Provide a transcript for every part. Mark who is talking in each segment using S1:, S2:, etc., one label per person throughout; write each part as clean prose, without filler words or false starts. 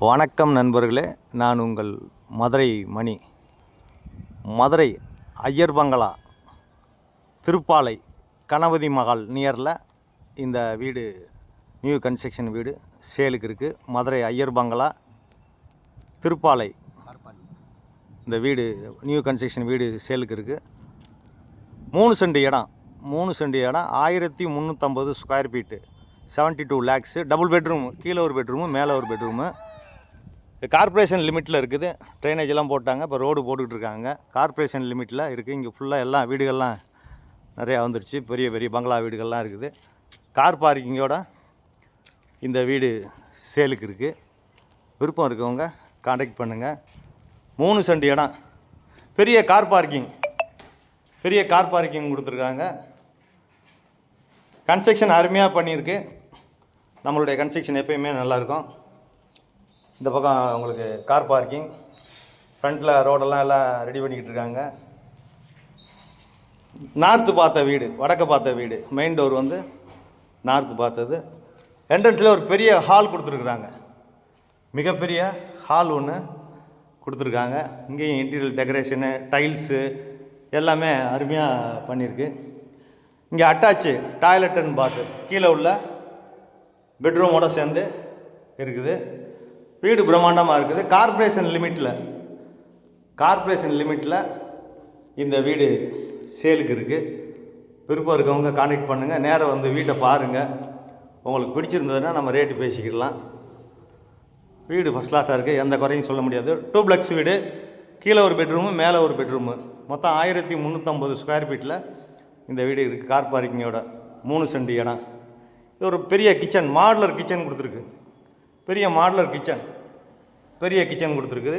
S1: வணக்கம் நண்பர்களே, நான் உங்கள் மதுரை மணி. மதுரை ஐயர் பங்களா, திருப்பாலை, கணபதி மகால் நியரில் இந்த வீடு நியூ கன்ஸ்ட்ரக்ஷன் வீடு சேலுக்கு இருக்குது. மதுரை ஐயர் பங்களா, திருப்பாலை இந்த வீடு நியூ கன்ஸ்ட்ரக்ஷன் வீடு சேலுக்கு இருக்குது. 3 சென்ட் இடம் 1350 square feet, 72 lakhs. Double bedroom, கீழே ஒரு பெட்ரூமு, மேலே ஒரு பெட்ரூமு. கார்ப்பரேஷன் லிமிட்டில் இருக்குது. ட்ரைனேஜ் எல்லாம் போட்டாங்க, இப்போ ரோடு போட்டுக்கிட்டு இருக்காங்க. கார்ப்பரேஷன் லிமிட்டில் இருக்குது. இங்கே ஃபுல்லாக எல்லாம் வீடுகள்லாம் நிறையா வந்துடுச்சு. பெரிய பெரிய பங்களா வீடுகள்லாம் இருக்குது. கார் பார்க்கிங்கோட இந்த வீடு சேலுக்கு இருக்குது. விருப்பம் இருக்கவங்க கான்டாக்ட் பண்ணுங்கள். 3 சென்ட் இடம், பெரிய கார் பார்க்கிங் கொடுத்துருக்காங்க. கன்ஸ்ட்ரக்ஷன் அருமையாக பண்ணியிருக்கு. நம்மளுடைய கன்ஸ்ட்ரக்ஷன் எப்பயுமே நல்லாயிருக்கும். இந்த பக்கம் உங்களுக்கு கார் பார்க்கிங், ஃப்ரண்ட்டில் ரோடெல்லாம் எல்லாம் ரெடி பண்ணிக்கிட்டு இருக்காங்க. நார்த்து பார்த்த வீடு, வடக்க பார்த்த வீடு. மெயின் டோர் வந்து நார்த்து பார்த்தது. என்ட்ரன்ஸில் ஒரு பெரிய ஹால் கொடுத்துருக்குறாங்க. மிகப்பெரிய ஹால் ஒன்று கொடுத்துருக்காங்க. இங்கேயும் இன்டீரியர் டெக்கரேஷனு, டைல்ஸு எல்லாமே அருமையாக பண்ணியிருக்கு. இங்கே அட்டாச்சு டாய்லெட் அண்ட் பாத்து கீழே உள்ள பெட்ரூமோடு சேர்ந்து இருக்குது. வீடு பிரம்மாண்டமாக இருக்குது. கார்ப்பரேஷன் லிமிட்டில் இந்த வீடு சேலுக்கு இருக்குது. விருப்பம் இருக்கவங்க கான்டாக்ட் பண்ணுங்கள். நேராக வந்து வீட்டை பாருங்கள். உங்களுக்கு பிடிச்சிருந்ததுன்னா நம்ம ரேட்டு பேசிக்கிடலாம். வீடு ஃபஸ்ட் கிளாஸாக இருக்குது, எந்த குறையும் சொல்ல முடியாது. 2 பிளக்ஸ் வீடு, கீழே ஒரு பெட்ரூமு, மேலே ஒரு பெட்ரூமு. மொத்தம் 1350 ஸ்கொயர் ஃபீட்டில் இந்த வீடு இருக்குது. கார் பார்க்கிங்கோட 3 சென்ட் இடம். இது ஒரு பெரிய கிச்சன், மாடுலர் கிச்சன் கொடுத்துருக்கு. பெரிய கிச்சன் கொடுத்துருக்குது.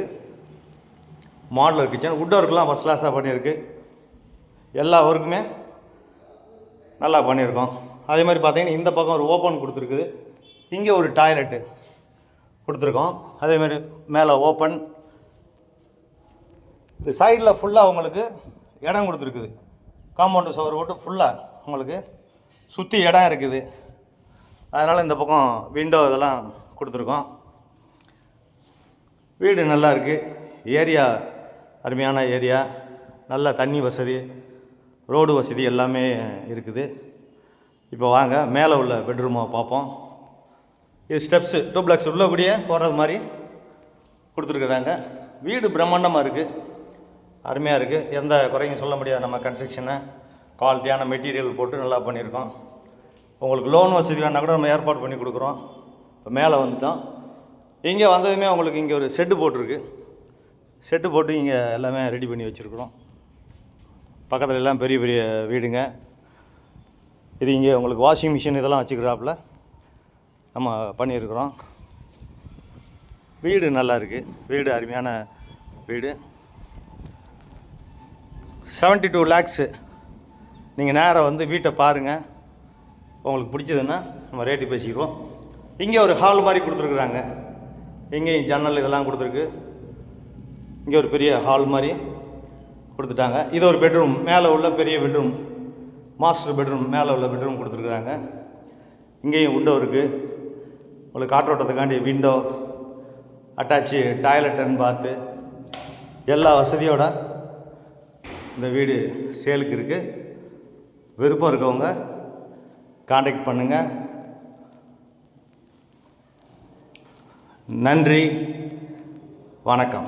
S1: மாடுலர் கிச்சன், வுட் ஒர்க்கெலாம் ஃபஸ்ட் கிளாஸாக பண்ணியிருக்கு. எல்லா ஒர்க்குமே நல்லா பண்ணியிருக்கோம். அதே மாதிரி பார்த்தீங்கன்னா இந்த பக்கம் ஒரு ஓப்பன் கொடுத்துருக்குது. இங்கே ஒரு டாய்லெட்டு கொடுத்துருக்கோம். அதேமாதிரி மேலே ஓப்பன். இந்த சைடில் ஃபுல்லாக உங்களுக்கு இடம் கொடுத்துருக்குது. காம்பவுண்டு சுவர் போட்டு ஃபுல்லாக உங்களுக்கு சுற்றி இடம் இருக்குது. அதனால் இந்த பக்கம் விண்டோ இதெல்லாம் கொடுத்துருக்கோம். வீடு நல்லா இருக்குது. ஏரியா அருமையான ஏரியா. நல்ல தண்ணி வசதி, ரோடு வசதி எல்லாமே இருக்குது. இப்போ வாங்க மேலே உள்ள பெட்ரூமை பார்ப்போம். இது ஸ்டெப்ஸு 2 பிளக்ஸ் உள்ள கூடிய போகிறது மாதிரி கொடுத்துருக்குறாங்க. வீடு பிரம்மாண்டமாக இருக்குது, அருமையாக இருக்குது. எந்த குறையும் சொல்ல முடியாது. நம்ம கன்ஸ்ட்ரக்ஷனை குவாலிட்டியான மெட்டீரியல் போட்டு நல்லா பண்ணியிருக்கோம். உங்களுக்கு லோன் வசதி வேணால் கூட நம்ம ஏற்பாடு பண்ணி கொடுக்குறோம். இப்போ மேலே வந்துட்டோம். இங்கே வந்ததுமே உங்களுக்கு இங்கே ஒரு ஷெட்டு போட்டு இங்கே எல்லாமே ரெடி பண்ணி வச்சுருக்குறோம். பக்கத்தில் எல்லாம் பெரிய பெரிய வீடுங்க. இது இங்கே உங்களுக்கு வாஷிங் மிஷின் இதெல்லாம் வச்சுக்கிறாப்புல நம்ம பண்ணியிருக்கிறோம். வீடு நல்லா இருக்குது. வீடு அருமையான வீடு. 72 லேக்ஸு. நீங்கள் நேராக வந்து வீட்டை பாருங்கள். உங்களுக்கு பிடிச்சதுன்னா நம்ம ரேட்டு பேசிக்கிறோம். இங்கே ஒரு ஹால் மாதிரி கொடுத்துருக்குறாங்க. இங்கேயும் ஜன்னல் இதெல்லாம் கொடுத்துருக்கு. இங்கே ஒரு பெரிய ஹால் மாதிரி கொடுத்துட்டாங்க. இது ஒரு பெட்ரூம், மேலே உள்ள பெரிய பெட்ரூம், மாஸ்டர் பெட்ரூம், மேலே உள்ள பெட்ரூம் கொடுத்துருக்குறாங்க. இங்கேயும் விண்டோ இருக்குது. உங்களுக்கு காற்றோட்டத்துக்காண்டி விண்டோ, அட்டாச்சு டாய்லெட் அண்ட் பாத்து எல்லா வசதியோட இந்த வீடு சேலுக்கு இருக்குது. விருப்பம் இருக்கவங்க கான்டாக்ட் பண்ணுங்கள். நன்றி, வணக்கம்.